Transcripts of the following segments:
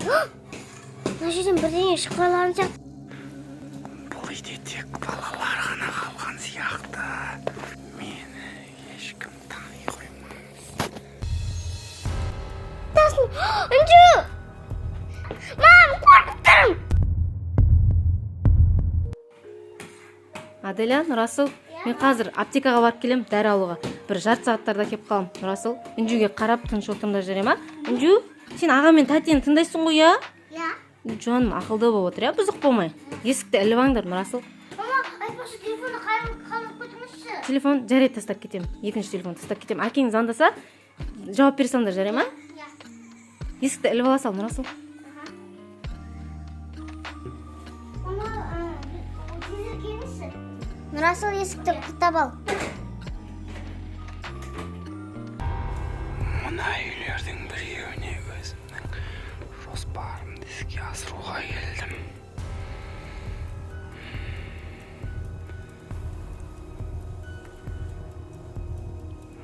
Мына жерден бірдеңе шығып қалған сияқты. Бұл үйде тек балалар ғана қалған сияқты. Мені ешкім тани қоймас. Үнжу! Мам, қорқыттым! Аделя, Нұрасыл, мен қазір аптекаға барып келем, дәрі алуға. Бір жарты сағаттарда келіп қалам. Нұрасыл, Үнжуге қарап тыныш отырмда жүре ма? Үнжу, сен аға мен тәтені тыңдайсың ғой, я? Я. Жоным ақылды болып отыр, я? Бұзық болмай. Есікті іліп аңдар, Нұрасыл. Мама, айтпақшы телефонды қалып қойдыңызшы. Телефон жарайды, тастап кетем. Екінші телефон тастап кетем. Әкең звондаса, жауап бере салыңдар, жарай ма? Я. Есікті іліп ала сал, Нұрасыл. Нұрасыл, есікті құттап ал. Мына үйлердің біреуіне өзімнің жоспарымды іске асыруға келдім.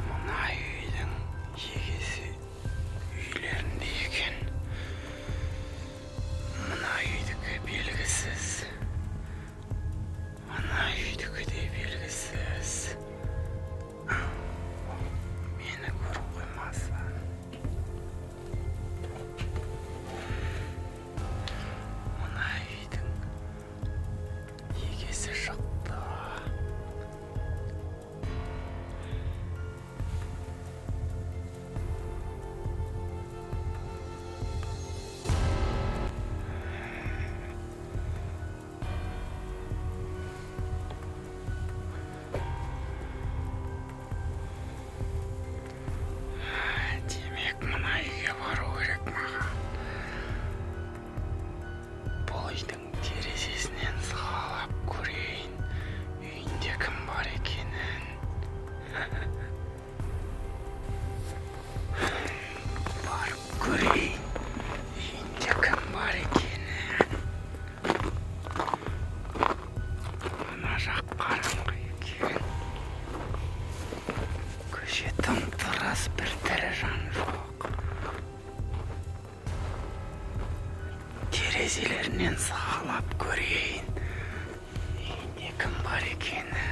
Мына үйдің егесі үйлерінде екен. Мына үйдікі белгісіз. Мына үйдікі де белгісіз. Мені көріп қоймаса. Мына үйдің егесі шықты. Демек, мына үйге бару керек маған. Бұл үйдің терезесінен сығалап көрейін, үйінде кім бар екенін. Барып көрейін, үйінде кім бар екенін. Мына жақ қараңғы екен. Көше тым-тырыс, бір тірі жан жоқ. Терезелерінен сығалап көрейін, үйінде кім бар екені.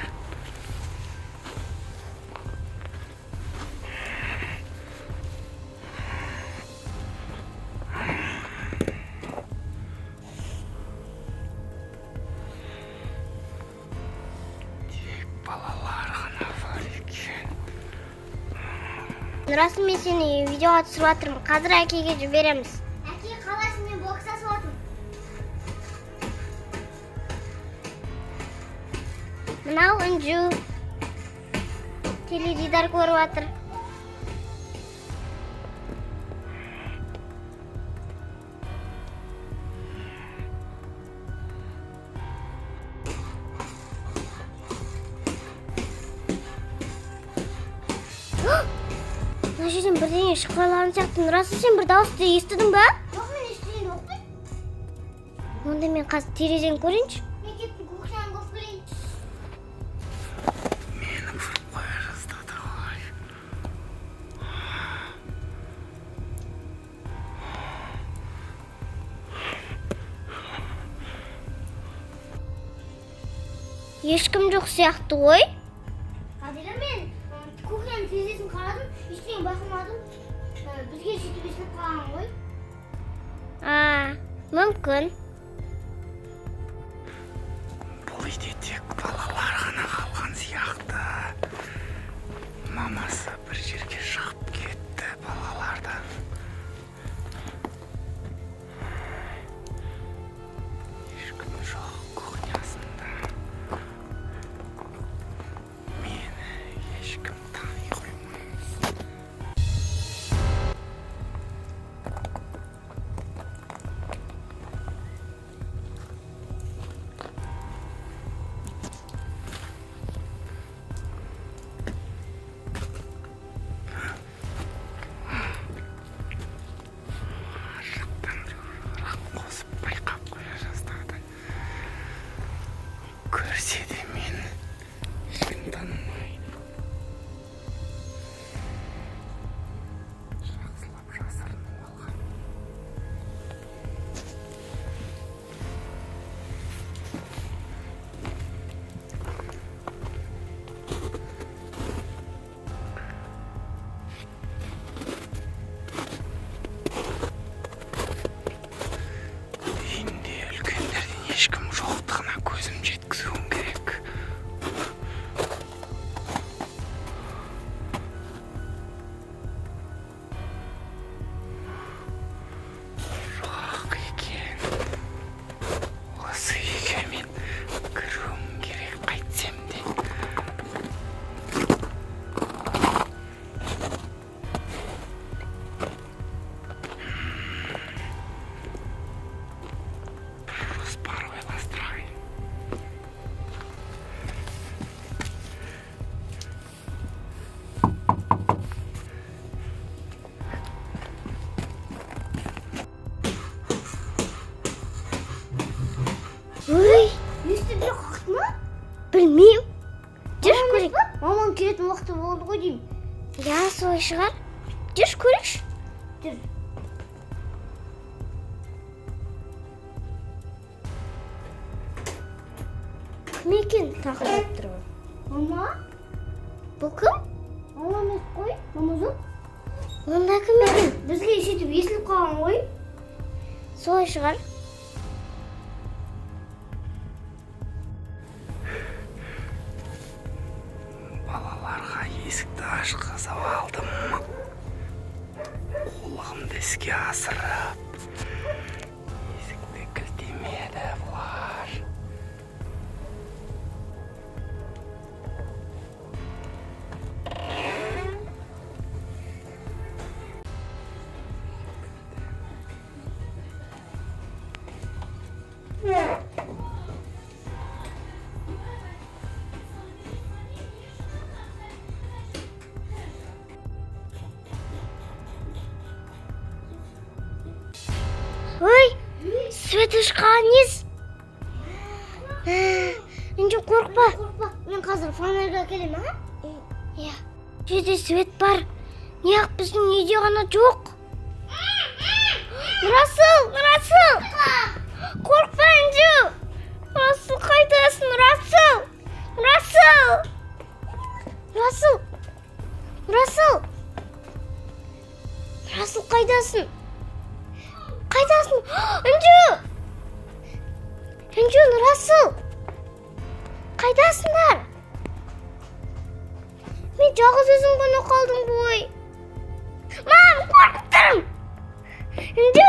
Тек балалар ғана бар екен. Нұрасыл, мен сені видеоға түсіріп жатырмын. Қазір әкеге жібереміз. Әке, қалайсың, мен бокс жасап жатырмын. Мынау Үнжу. Теледидар көріп жатыр. Мына жерден бірдеңе шығып қалған сияқты. Нұрасыл, сен бір дауысты естідің ба? Жоқ, мен естіген жоқпын. Онда мен қазір терезені көрейінші. Мен кеттім, кухняны көріп келейін. Мені ұрып қоя жаздады ғой. Ешкім жоқ сияқты ғой. Аделя, мен кухняның терезесін қарадым, ештеңе байқамадым. Бізге жетіп естіп қалған ғой. Мүмкін. Бұл үйде тек балалар ғана қалған сияқты. Мамасы бір жерге шығып кетті балалардан. Ешкім жоқ кухнясында. Мені ешкім тани қоймас. өзім жеткізуім керек. Жоқ екен. Осы үйге мен кіруім керек қайтсем де. Жоспар ойластырайын. Ой, естіп жоқ ма? Білмеймін. Жүрші көрейік. Маман келетін уақыты болды ғой деймін. Я, солай шығар. Жүрші көрейікші. Жүр. Кім екен тақырып тұр? Мама? Бұл кім? Мама емес қой. Мама жоқ. Онда кім екен? Бізге сөйтіп естіліп қалған ғой. Солай шығар. Балаларға есікті ашқызып алдым. Қулығымды іске асырып. Есікті кілтемеді бұлар. Ой, свет ұшқан нес? Үнжі қорқпа. Мен қазір фонарьға келем, а? Иә. Жерде свет бар. Неғып біздің үйде ғана жоқ. Нұрасыл! Қорқпа, Үнжі. Нұрасыл, қайдасың, Нұрасыл? Нұрасыл, қайдасың? Қайдасың? Үнжі, Нұрасыл! Қайдасыңдар? Мен жалғыз өзім ғана қалдым ғой. Мам, қорқып тұрмын! Үнжі!